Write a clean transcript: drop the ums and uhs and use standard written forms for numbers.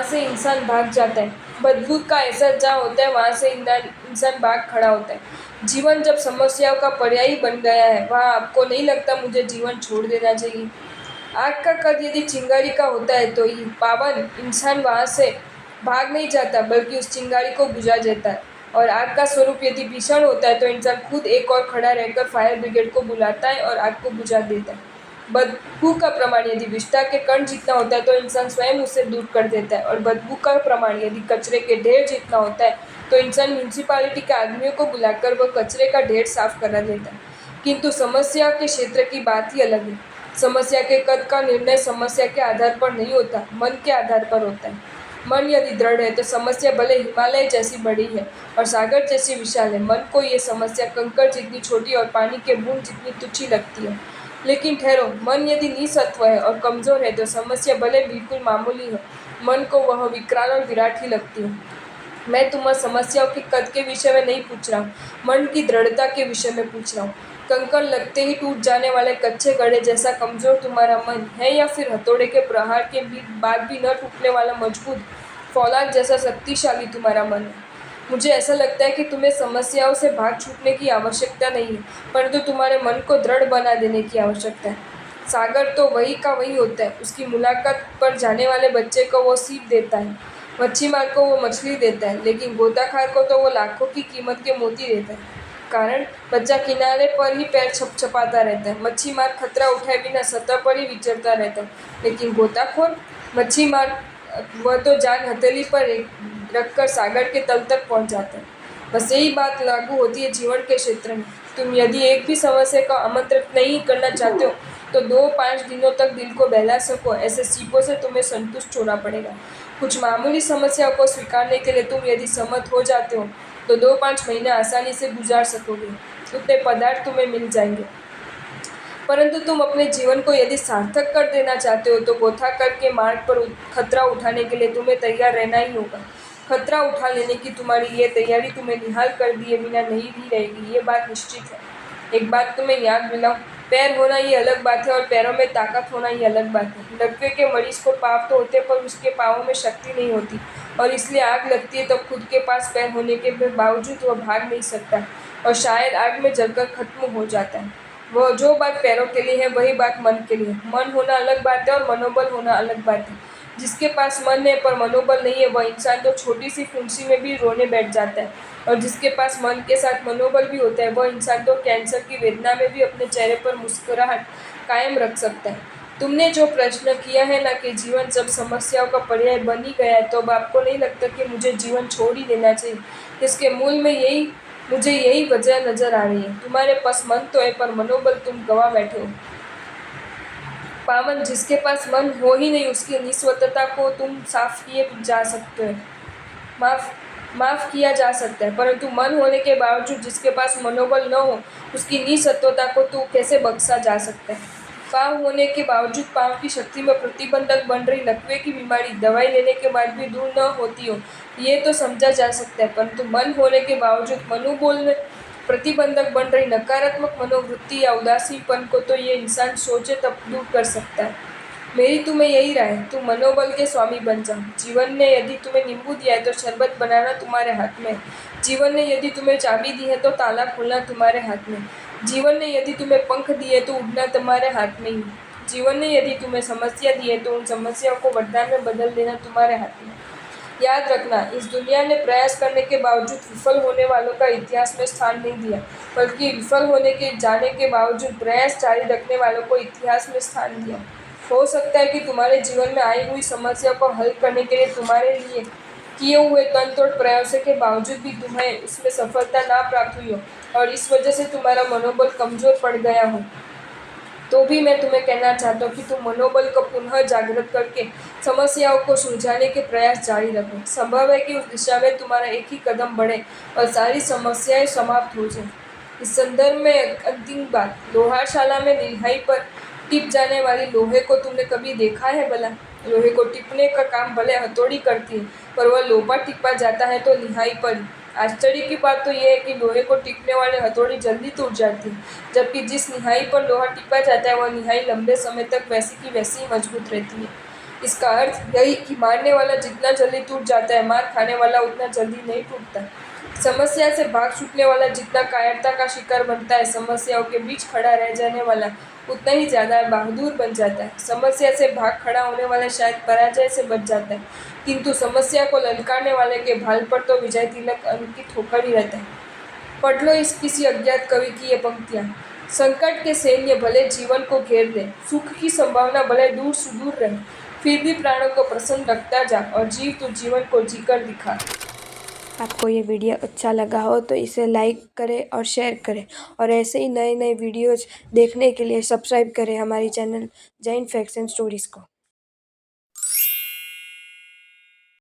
से इंसान भाग जाता है। बदबू का एहसास जहाँ होता है वहाँ से इंसान भाग खड़ा होता है। जीवन जब समस्याओं का पर्याय बन गया है, वहाँ आपको नहीं लगता मुझे जीवन छोड़ देना चाहिए। आग का कद यदि चिंगारी का होता है तो ये पावन इंसान वहाँ से भाग नहीं जाता, बल्कि उस चिंगारी को बुझा देता है। और आग का स्वरूप यदि भीषण होता है तो इंसान खुद एक और खड़ा रहकर फायर ब्रिगेड को बुलाता है और आग को बुझा देता है। बदबू का प्रमाण यदि विष्ठा के कण जितना होता है तो इंसान स्वयं उसे दूर कर देता है। और बदबू का प्रमाण यदि कचरे के ढेर जितना होता है तो इंसान म्यूनसिपालिटी के आदमियों को बुलाकर वह कचरे का ढेर साफ करा देता है। किंतु समस्या के क्षेत्र की बात ही अलग है। समस्या के कद का निर्णय समस्या के आधार पर नहीं होता, मन के आधार पर होता है। मन यदि दृढ़ है तो समस्या भले हिमालय जैसी बड़ी है और सागर जैसी विशाल है, मन को ये समस्या कंकड़ जितनी छोटी और पानी के बूंद जितनी तुच्छी लगती है। लेकिन ठहरो, मन यदि निसत्व है और कमजोर है तो समस्या भले बिल्कुल मामूली हो, मन को वह विकराल और विराट ही लगती है। मैं तुम्हें समस्याओं के कद के विषय में नहीं पूछ रहा हूँ, मन की दृढ़ता के विषय में पूछ रहा हूँ। कंकड़ लगते ही टूट जाने वाले कच्चे घड़े जैसा कमजोर तुम्हारा मन है, या फिर हथौड़े के प्रहार के बाद भी न टूटने वाला मजबूत फौलाद जैसा शक्तिशाली तुम्हारा मन है। मुझे ऐसा लगता है कि तुम्हें समस्याओं से भाग छूटने की आवश्यकता नहीं है, परंतु तुम्हारे मन को दृढ़ बना देने की आवश्यकता है। सागर तो वही का वही होता है। उसकी मुलाकात पर जाने वाले बच्चे को वो सीप देता है, मच्छीमार को वो मछली देता है, लेकिन गोताखार को तो वो लाखों की कीमत के मोती देता है। कारण बच्चा किनारे पर ही पैर छपछपाता रहता है, मच्छीमार खतरा उठाए बिना सतह पर ही विचरता रहता है, लेकिन गोताखोर मच्छीमार वह तो जान हथेली पर रखकर सागर के तल तक पहुंच जाता है। बस यही बात लागू होती है जीवन के क्षेत्र में। तुम यदि एक भी समस्या का आमंत्रित नहीं करना चाहते हो तो 2-5 दिनों तक दिल को बहला सको ऐसे सीपों से तुम्हें संतुष्ट होना पड़ेगा। कुछ मामूली समस्याओं को स्वीकारने के लिए तुम यदि सहमत हो जाते हो तो 2-5 महीने आसानी से गुजार सकोगे। उतने पदार्थ तुम्हें मिल जाएंगे। परंतु तुम अपने जीवन को यदि सार्थक कर देना चाहते हो तो गोताखोर के मार्ग पर खतरा उठाने के लिए तुम्हें तैयार रहना ही होगा। खतरा उठा लेने की तुम्हारी ये तैयारी तुम्हें निहाल कर दिए बिना नहीं भी रहेगी, ये बात निश्चित है। एक बात तुम्हें याद दिलाऊं, पैर होना ये अलग बात है और पैरों में ताकत होना ये अलग बात है। लकवे के मरीज को पाँव तो होते पर उसके पाँवों में शक्ति नहीं होती, और इसलिए आग लगती है तो खुद के पास पैर होने के बावजूद वह भाग नहीं सकता और शायद आग में जलकर खत्म हो जाता है। वह जो बात पैरों के लिए है वही बात मन के लिए। मन होना अलग बात है और मनोबल होना अलग बात है। जिसके पास मन है पर मनोबल नहीं है, वह इंसान तो छोटी सी फुंसी में भी रोने बैठ जाता है, और जिसके पास मन के साथ मनोबल भी होता है वह इंसान तो कैंसर की वेदना में भी अपने चेहरे पर मुस्कुराहट कायम रख सकता है। तुमने जो प्रश्न किया है ना कि जीवन जब समस्याओं का पर्याय बन ही गया है तो अब आपको नहीं लगता कि मुझे जीवन छोड़ ही देना चाहिए, इसके मूल में मुझे यही वजह नजर आ रही है। तुम्हारे पास मन तो है पर मनोबल तुम गवा बैठे हो। पावन, जिसके पास मन हो ही नहीं उसकी निस्वतता को तुम माफ किया जा सकता है, परंतु मन होने के बावजूद जिसके पास मनोबल न हो उसकी निसत्वता को तू कैसे बख्शा जा सकता है। पाँव होने के बावजूद पाँव की शक्ति में प्रतिबंधक बन रही लकवे की बीमारी दवाई लेने के बाद भी दूर न होती हो, ये तो समझा जा सकता है, परंतु मन होने के बावजूद मनोबल में प्रतिबंधक बन रही नकारात्मक मनोवृत्ति या उदासीपन को तो ये इंसान सोचे तब दूर कर सकता है। मेरी तुम्हें यही राय है, तुम मनोबल के स्वामी बन जाओ। जीवन ने यदि तुम्हें नींबू दिया है तो शरबत बनाना तुम्हारे हाथ में है। जीवन ने यदि तुम्हें चाबी दी है तो ताला खोलना तुम्हारे हाथ में। जीवन ने यदि तुम्हें पंख दिए तो उड़ना तुम्हारे हाथ में ही। जीवन ने यदि तुम्हें समस्या दी है तो उन समस्याओं को वरदान में बदल देना तुम्हारे हाथ में। याद रखना, इस दुनिया ने प्रयास करने के बावजूद विफल होने वालों का इतिहास में स्थान नहीं दिया, बल्कि विफल होने के जाने के बावजूद प्रयास जारी रखने वालों को इतिहास में स्थान दिया। हो सकता है कि तुम्हारे जीवन में आई हुई समस्या को हल करने के लिए तुम्हारे लिए किए हुए तनतोड़ प्रयासों के बावजूद भी तुम्हें उसमें सफलता ना प्राप्त हुई हो और इस वजह से तुम्हारा मनोबल कमजोर पड़ गया हो, तो भी मैं तुम्हें कहना चाहता हूँ कि तुम मनोबल को पुनः जागृत करके समस्याओं को सुलझाने के प्रयास जारी रखो। संभव है कि उस दिशा में तुम्हारा एक ही कदम बढ़े और सारी समस्याएं समाप्त हो जाए। इस संदर्भ में अंतिम बात, लोहारशाला में रिहाई पर टिप जाने वाली लोहे को तुमने कभी देखा है भला? लोहे को टिपने का काम भले हथौड़ी करती है, पर वह लोहा टिपा जाता है तो निहाई पर। आश्चर्य की बात तो यह है कि लोहे को टिपने वाली हथौड़ी जल्दी टूट जाती है, जबकि जिस निहाई पर लोहा टिपा जाता है वह निहाई लंबे समय तक वैसी की वैसी ही मजबूत रहती है। इसका अर्थ यही कि मारने वाला जितना जल्दी टूट जाता है, मार खाने वाला उतना जल्दी नहीं टूटता। समस्या से भाग छूटने वाला जितना कायरता का शिकार बनता है, समस्याओं के बीच खड़ा रह जाने वाला उतना ही ज्यादा बहादुर बन जाता है। समस्या से भाग खड़ा होने वाला शायद पराजय से बच जाता है, किंतु समस्या को ललकारने वाले के भाल पर तो विजय तिलक अंकित होकर ही रहता है। पढ़ लो इस किसी अज्ञात कवि की ये पंक्तियां। संकट के सैन्य भले जीवन को घेर ले, सुख की संभावना भले दूर सुदूर रहे, फिर भी प्राणों को प्रसन्न रखता जा और जीव तो जीवन को जीकर दिखा। आपको ये वीडियो अच्छा लगा हो तो इसे लाइक करें और शेयर करें, और ऐसे ही नए नए वीडियोज़ देखने के लिए सब्सक्राइब करें हमारी channel Jain facts and stories को।